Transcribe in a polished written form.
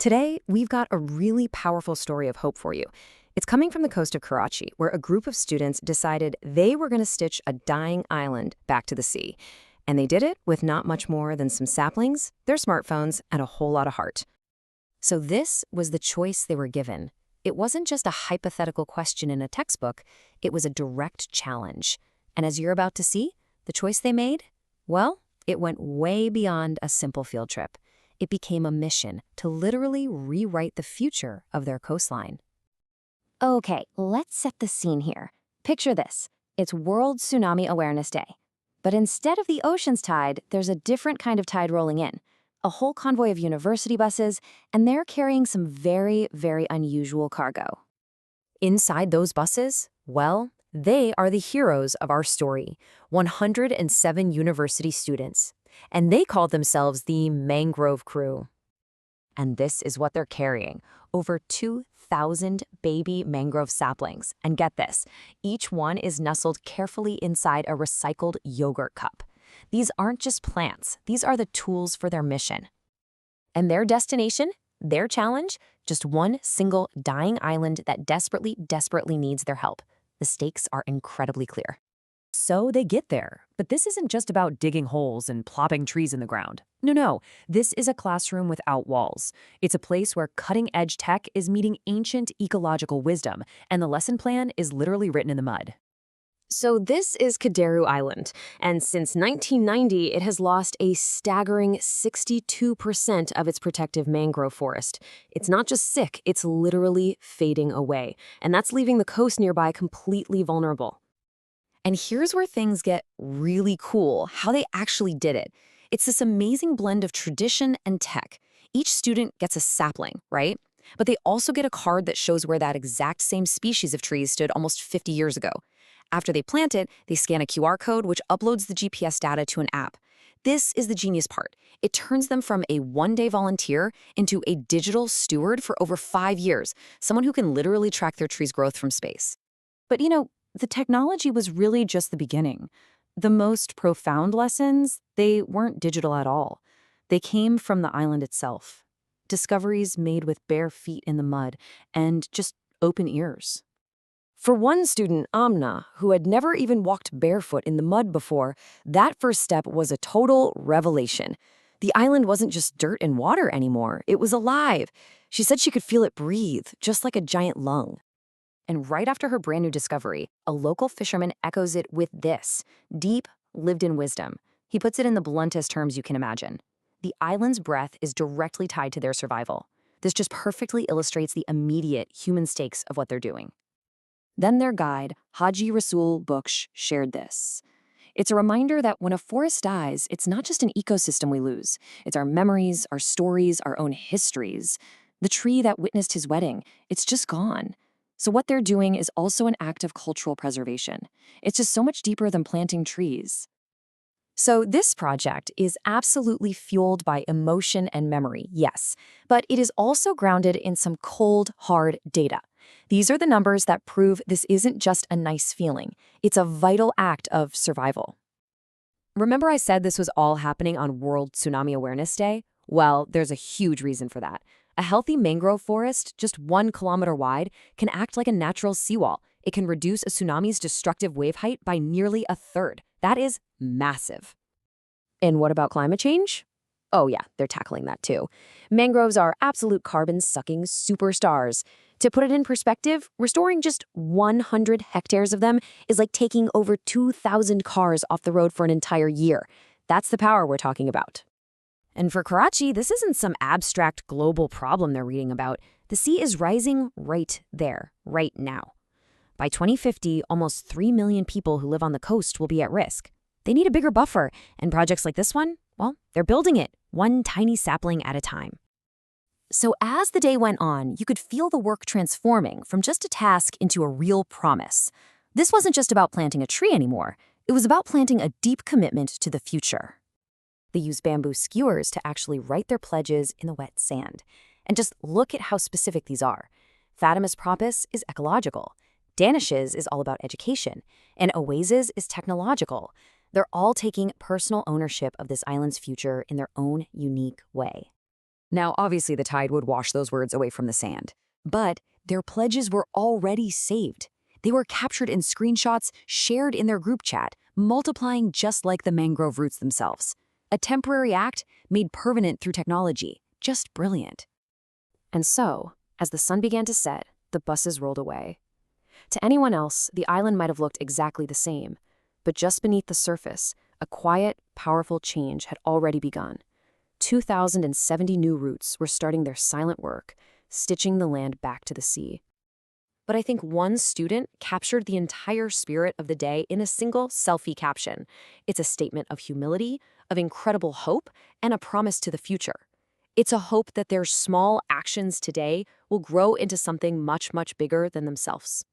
Today, we've got a really powerful story of hope for you. It's coming from the coast of Karachi, where a group of students decided they were going to stitch a dying island back to the sea. And they did it with not much more than some saplings, their smartphones, and a whole lot of heart. So this was the choice they were given. It wasn't just a hypothetical question in a textbook, it was a direct challenge. And as you're about to see, the choice they made? Well, it went way beyond a simple field trip. It became a mission to literally rewrite the future of their coastline. Okay, let's set the scene here. Picture this. It's World Tsunami Awareness Day. But instead of the ocean's tide, there's a different kind of tide rolling in. A whole convoy of university buses, and they're carrying some very, very unusual cargo. Inside those buses, well, they are the heroes of our story, 107 university students. And they called themselves the MangroveCrew. And this is what they're carrying, over 2,000 baby mangrove saplings. And get this, each one is nestled carefully inside a recycled yogurt cup. These aren't just plants, these are the tools for their mission. And their destination, their challenge, just one single dying island that desperately, desperately needs their help. The stakes are incredibly clear. So they get there, but this isn't just about digging holes and plopping trees in the ground. No, this is a classroom without walls. It's a place where cutting-edge tech is meeting ancient ecological wisdom, and the lesson plan is literally written in the mud. So this is Kaderu Island, and since 1990, it has lost a staggering 62% of its protective mangrove forest. It's not just sick, it's literally fading away, and that's leaving the coast nearby completely vulnerable. And here's where things get really cool, how they actually did it. It's this amazing blend of tradition and tech. Each student gets a sapling, right? But they also get a card that shows where that exact same species of trees stood almost 50 years ago. After they plant it, they scan a QR code which uploads the GPS data to an app. This is the genius part. It turns them from a one-day volunteer into a digital steward for over 5 years, someone who can literally track their tree's growth from space. But the technology was really just the beginning. The most profound lessons, they weren't digital at all. They came from the island itself. Discoveries made with bare feet in the mud and just open ears. For one student, Amna, who had never even walked barefoot in the mud before, that first step was a total revelation. The island wasn't just dirt and water anymore, it was alive. She said she could feel it breathe, just like a giant lung. And right after her brand new discovery, a local fisherman echoes it with this deep, lived-in wisdom. He puts it in the bluntest terms you can imagine. The island's breath is directly tied to their survival. This just perfectly illustrates the immediate human stakes of what they're doing. Then their guide, Haji Rasul Buksh, shared this. It's a reminder that when a forest dies, it's not just an ecosystem we lose. It's our memories, our stories, our own histories. The tree that witnessed his wedding, it's just gone. So what they're doing is also an act of cultural preservation. It's just so much deeper than planting trees. So this project is absolutely fueled by emotion and memory, yes, but it is also grounded in some cold, hard data. These are the numbers that prove this isn't just a nice feeling. It's a vital act of survival. Remember I said this was all happening on World Tsunami Awareness Day? Well, there's a huge reason for that. A healthy mangrove forest, just 1 kilometer wide, can act like a natural seawall. It can reduce a tsunami's destructive wave height by nearly 1/3. That is massive. And what about climate change? Oh yeah, they're tackling that too. Mangroves are absolute carbon-sucking superstars. To put it in perspective, restoring just 100 hectares of them is like taking over 2,000 cars off the road for an entire year. That's the power we're talking about. And for Karachi, this isn't some abstract global problem they're reading about. The sea is rising right there, right now. By 2050, almost 3 million people who live on the coast will be at risk. They need a bigger buffer, and projects like this one, well, they're building it, one tiny sapling at a time. So as the day went on, you could feel the work transforming from just a task into a real promise. This wasn't just about planting a tree anymore. It was about planting a deep commitment to the future. They use bamboo skewers to actually write their pledges in the wet sand. And just look at how specific these are. Fatima's Propis is ecological. Danish's is all about education. And Oase's is technological. They're all taking personal ownership of this island's future in their own unique way. Now, obviously, the tide would wash those words away from the sand. But their pledges were already saved. They were captured in screenshots shared in their group chat, multiplying just like the mangrove roots themselves. A temporary act made permanent through technology. Just brilliant. And so, as the sun began to set, the buses rolled away. To anyone else, the island might have looked exactly the same, but just beneath the surface, a quiet, powerful change had already begun. 2,070 new roots were starting their silent work, stitching the land back to the sea. But I think one student captured the entire spirit of the day in a single selfie caption. It's a statement of humility, of incredible hope, and a promise to the future. It's a hope that their small actions today will grow into something much, much bigger than themselves.